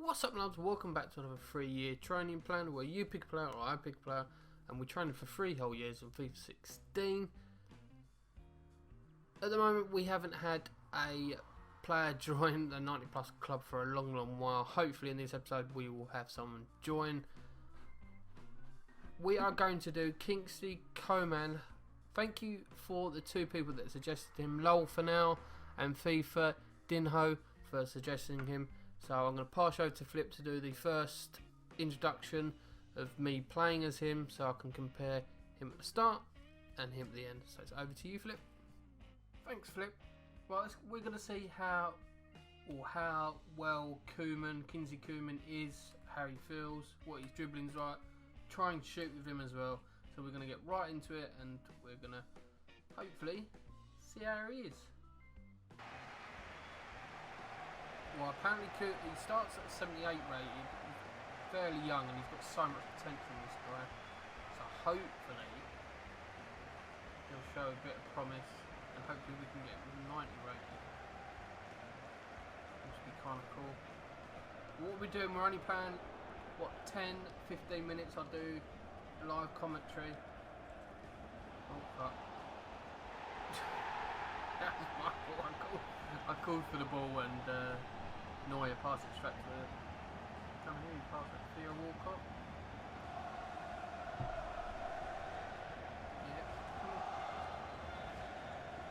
What's up, lads? Welcome back to another 3-year training plan where you pick a player or I pick a player and we train for 3 whole years on FIFA 16. At the moment, we haven't had a player join the 90 plus club for a long while. Hopefully in this episode we will have someone join. We are going to do Kingsley Coman. Thank you for the 2 people that suggested him, LOL for now and FIFA Dinho for suggesting him. So I'm going to pass over to Flip to do the first introduction of me playing as him, so I can compare him at the start and him at the end. So it's over to you, Flip. Thanks, Flip. Well, we're going to see how well Kingsley Coman is, how he feels, what his dribbling's like. Try and shoot with him as well. So we're going to get right into it, and we're going to hopefully see how he is. Well, apparently he starts at 78 rated, he's fairly young and he's got so much potential in this guy. So hopefully he'll show a bit of promise and hopefully we can get 90 rated, which would be kind of cool. What we're doing, we're only playing, 10-15 minutes. I'll do live commentary. Oh fuck. That was my fault. I called for the ball and Neuer pass it straight to the... Come here, pass it to Theo Walcott. Yeah,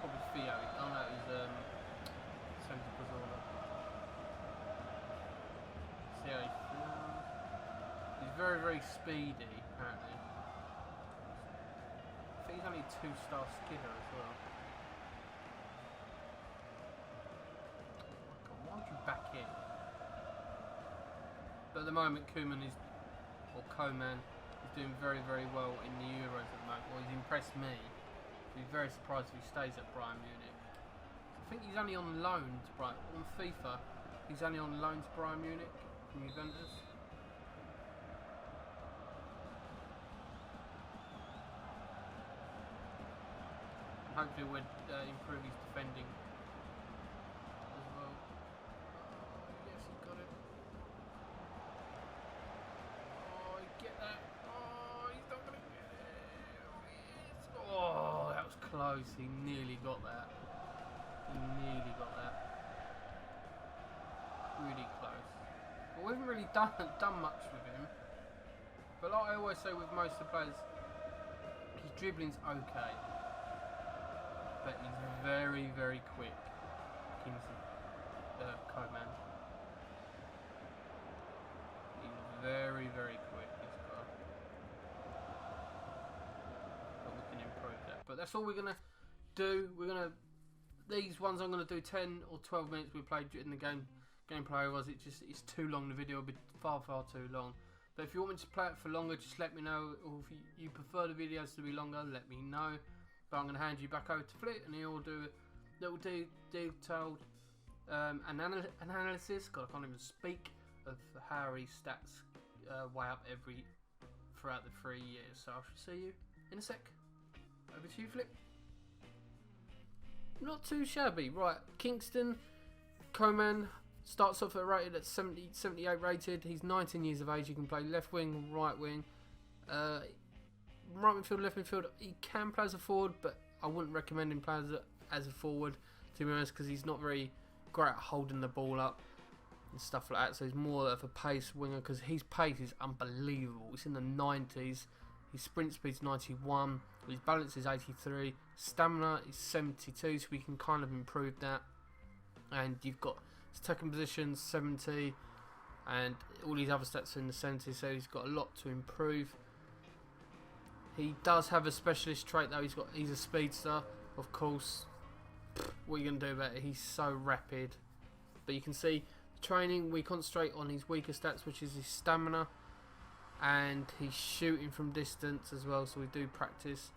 probably Theo. Oh no, it was sent to Brazola. See how he feels. He's very speedy, apparently. I think he's only a 2-star skidder as well. Back in. But at the moment Coman is doing very well in the Euros at the moment. Well, he's impressed me. I'd be very surprised if he stays at Bayern Munich. I think he's only on loan to Bayern. On FIFA, he's only on loan to Bayern Munich from Juventus. And hopefully we'll improve his defending. Got it. Oh, get that. Oh, he's not going to get it. Oh, yes. Oh, that was close. He nearly got that. Really close. But we haven't really done much with him. But like I always say with most of the players, his dribbling's okay. But he's very quick. Kingsley Coman. Very quick, this guy. But we can improve that. But that's all we're gonna do. These ones I'm gonna do 10 or 12 minutes. We played in the gameplay was it's too long. The video will be far too long. But if you want me to play it for longer, just let me know. Or if you prefer the videos to be longer, let me know. But I'm gonna hand you back over to Flip, and he'll do a little detailed analysis. God, I can't even speak. Of how his stats weigh up throughout the 3 years. So I shall see you in a sec. Over to you, Flip. Not too shabby. Right, Kingsley Coman starts off rated at 78 rated. He's 19 years of age. He can play left wing, right wing, right midfield, left midfield. He can play as a forward, but I wouldn't recommend him play as a forward, to be honest, because he's not very great at holding the ball up and stuff like that. So he's more of a pace winger, because his pace is unbelievable. It's in the 90s. His sprint speed's 91. His balance is 83. Stamina is 72, so we can kind of improve that. And you've got his tackling position 70, and all these other stats are in the 70s. So he's got a lot to improve. He does have a specialist trait though. He's a speedster, of course. What are you gonna do about it? He's so rapid. But you can see. Training, we concentrate on his weaker stats, which is his stamina and his shooting from distance as well, so we do practice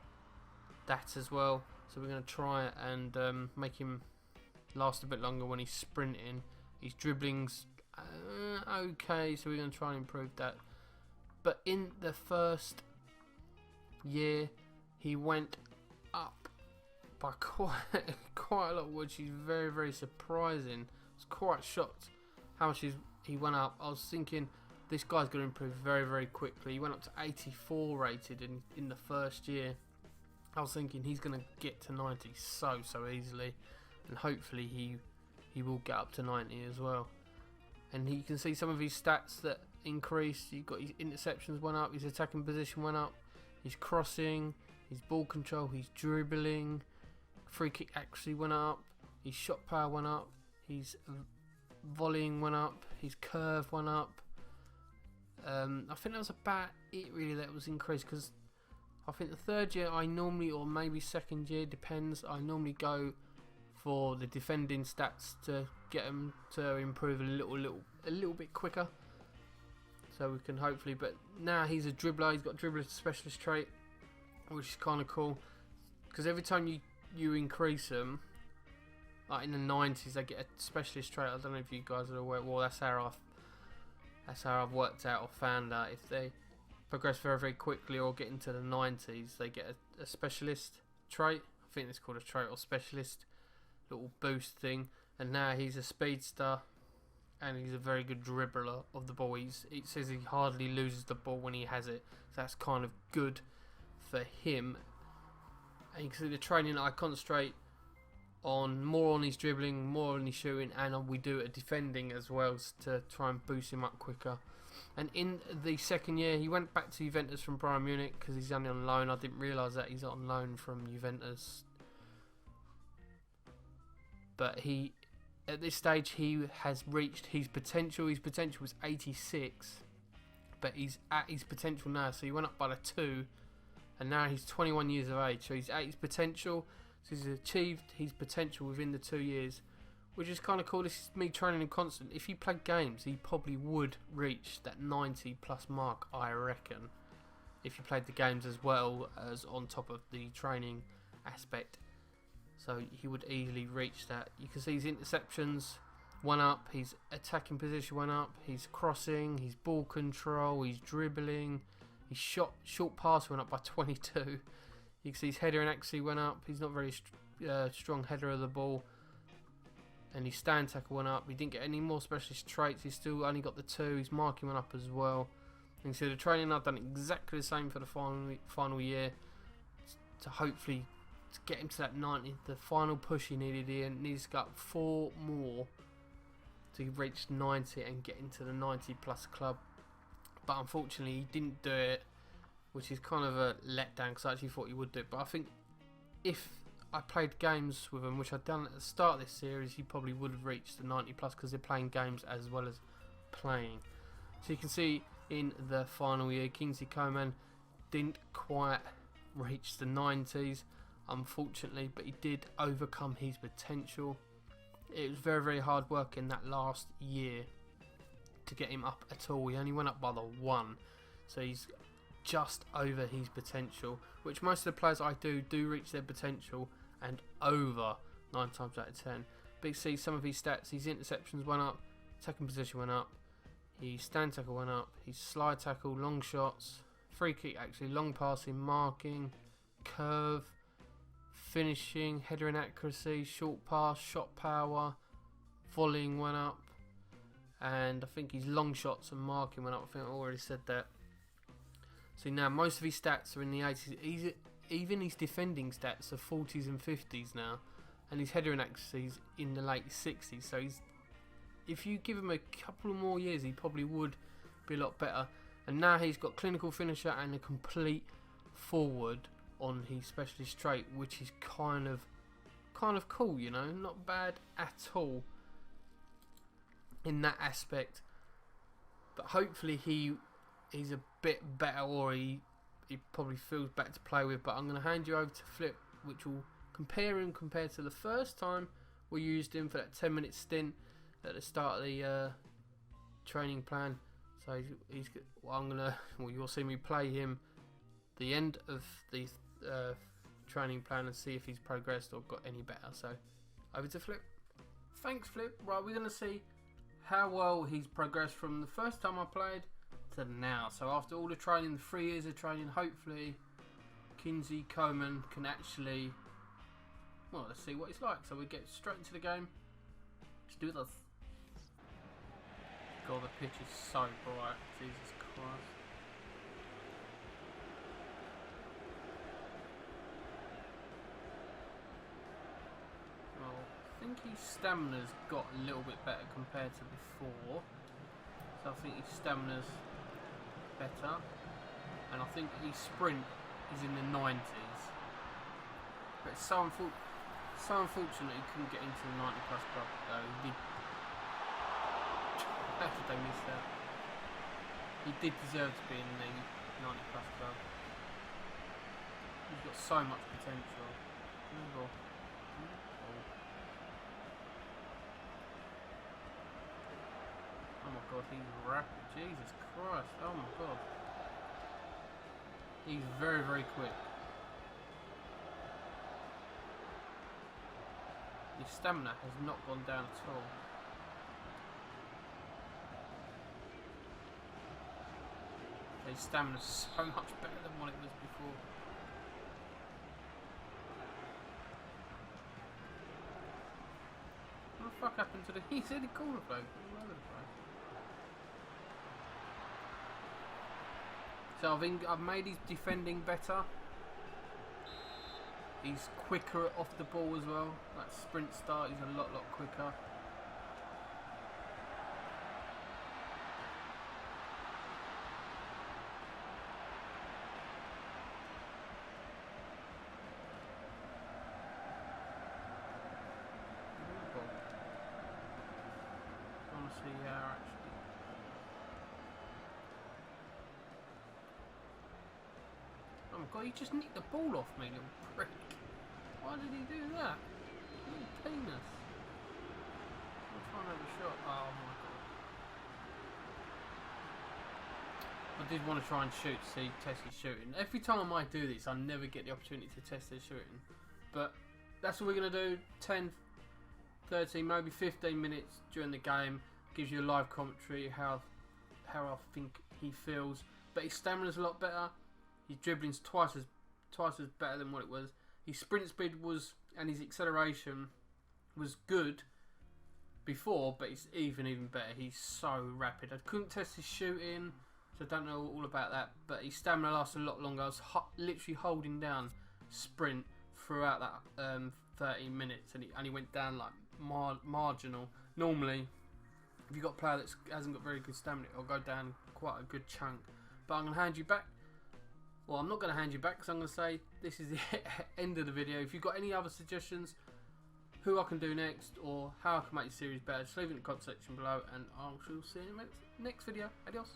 that as well. So we're going to try and make him last a bit longer when he's sprinting. His dribbling's okay, so we're going to try and improve that. But in the first year he went up by quite a lot, which is very surprising. I was quite shocked how much he went up. I was thinking this guy's going to improve very, very quickly. He went up to 84 rated in the first year. I was thinking he's going to get to 90 so easily, and hopefully he will get up to 90 as well. And you can see some of his stats that increased. You've got his interceptions went up, his attacking position went up, his crossing, his ball control, his dribbling, free kick accuracy went up, his shot power went up, his volleying went up, his curve went up. I think that was about it really that was increased, because I think the third year I normally, or maybe second year, depends, I normally go for the defending stats to get them to improve a little bit quicker, so we can hopefully. But now he's a dribbler. He's got dribbler specialist trait, which is kind of cool, because every time you increase them, like in the 90s, they get a specialist trait. I don't know if you guys are aware. Well, that's how I've worked out or found out. If they progress very, very quickly or get into the 90s, they get a specialist trait. I think it's called a trait or specialist little boost thing. And now he's a speedster, and he's a very good dribbler of the ball. It says he hardly loses the ball when he has it, so that's kind of good for him. And you can see the training, I concentrate on more on his dribbling, more on his shooting, and we do a defending as well to try and boost him up quicker. And in the second year, he went back to Juventus from Bayern Munich because he's only on loan. I didn't realise that he's on loan from Juventus. But at this stage, he has reached his potential. His potential was 86, but he's at his potential now. So he went up by the 2, and now he's 21 years of age. So he's at his potential. So he's achieved his potential within the 2 years, which is kind of cool. This is me training him constant. If he played games, he probably would reach that 90 plus mark, I reckon, if he played the games as well as on top of the training aspect. So he would easily reach that. You can see his interceptions went up, his attacking position went up, his crossing, his ball control, his dribbling, his short pass went up by 22. You can see his header and accuracy went up. He's not very strong header of the ball. And his stand tackle went up. He didn't get any more specialist traits. He's still only got the 2. His marking went up as well. You can see the training, I've done exactly the same for the final year, to hopefully to get him to that 90, the final push he needed here, and he's got 4 more to reach 90 and get into the 90 plus club. But unfortunately he didn't do it, which is kind of a letdown, because I actually thought he would do it. But I think if I played games with him, which I'd done at the start of this series, he probably would have reached the 90 plus, because they're playing games as well as playing. So you can see in the final year, Kingsley Coman didn't quite reach the 90s, unfortunately, but he did overcome his potential. It was very, very hard work in that last year to get him up at all. He only went up by the 1, so he's just over his potential, which most of the players I do reach their potential and over 9 times out of 10. But you see some of his stats, his interceptions went up, attacking position went up, his stand tackle went up, his slide tackle, long shots, free kick actually, long passing, marking, curve, finishing, header and accuracy, short pass, shot power, volleying went up, and I think his long shots and marking went up. I think I already said that. See, now most of his stats are in the 80s. Even his defending stats are 40s and 50s now, and his header and accuracy is in the late 60s. So if you give him a couple of more years, he probably would be a lot better. And now he's got clinical finisher and a complete forward on his specialist trait, which is kind of cool, you know, not bad at all in that aspect. But hopefully he's a bit better, or he probably feels better to play with. But I'm going to hand you over to Flip, which will compare him compared to the first time we used him for that 10-minute stint at the start of the training plan. So you'll see me play him the end of the training plan and see if he's progressed or got any better. So over to Flip. Thanks, Flip. Right, we're going to see how well he's progressed from the first time I played to now. So after all the training, the 3 years of training, hopefully Kingsley Coman can actually, well, let's see what he's like. So we get straight into the game. Let's do this. God, the pitch is so bright. Jesus Christ. Well, I think his stamina's got a little bit better compared to before. So I think his stamina's better. And I think his sprint is in the 90s. But it's so unfortunate he couldn't get into the 90 plus club though. He did. How did they miss that? He did deserve to be in the 90 plus club. He's got so much potential. Oh my god, he's rapid. Jesus Christ. Oh my god. He's very, very quick. His stamina has not gone down at all. His stamina is so much better than what it was before. What the fuck happened to the... He's in the corner bloke. All over the place. So I think I've made his defending better. He's quicker off the ball as well. That sprint start, he's a lot quicker. I want to see how actually. Oh my god, he just nicked the ball off me, little prick. Why did he do that? Little penis. I'm trying to have a shot. Oh my god. I did want to try and shoot, see, test his shooting. Every time I do this, I never get the opportunity to test his shooting. But that's what we're going to do. 10, 13, maybe 15 minutes during the game. Gives you a live commentary, how I think he feels. But his stamina's a lot better. His dribbling's twice as better than what it was. His sprint speed was, and his acceleration was good before, but it's even better. He's so rapid. I couldn't test his shooting, so I don't know all about that. But his stamina lasts a lot longer. I was literally holding down sprint throughout that 13 minutes, and he went down like marginal. Normally, if you've got a player that hasn't got very good stamina, it'll go down quite a good chunk. But I'm going to hand you back. Well, I'm not going to hand you back because I'm going to say this is the end of the video. If you've got any other suggestions, who I can do next, or how I can make the series better, just leave it in the comment section below, and I shall see you in the next video. Adios.